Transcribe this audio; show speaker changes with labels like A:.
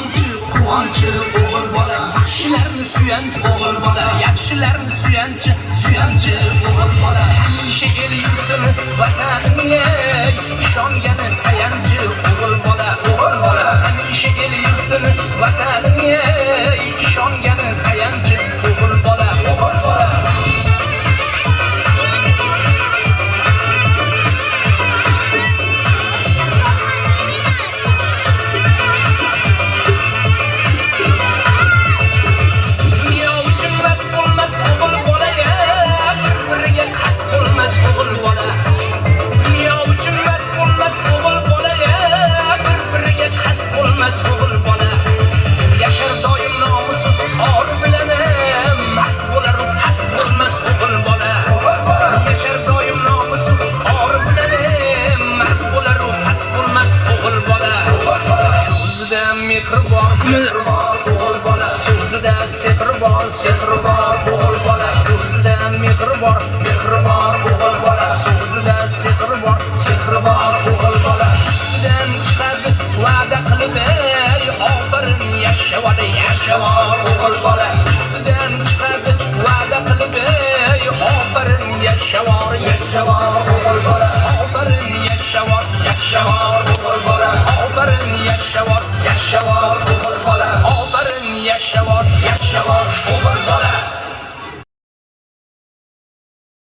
A: quvonchi o'g'il bola, yaxshilarni suyanchi o'g'il bola, yaxshilarni suyanchi o'g'il bola, hamisha el yurtini vatanini ishongani tayanchi o'g'il bola, hamisha el yurtini vatanini ishongani tayanchi o'g'il bola. O'g'il bola yashar doim nomusi or bilan mard bo'lar u past bo'lmas o'g'il bola yashar doim nomusi or bilan mard bo'lar u past bo'lmas o'g'il bola ko'zida mehr bor o'g'il bola so'zida sehr bor o'g'il bola ko'zida mehr bor o'g'il bola so'zida sehr bor o'g'il bola ustidan chiqadi va'da qilib yashawar o'g'il bola ustidan chiqadi va'da qilib ofarin yashawar o'g'il bola ofarin yashawar o'g'il bola ofarin yashawar o'g'il bola ofarin yashawar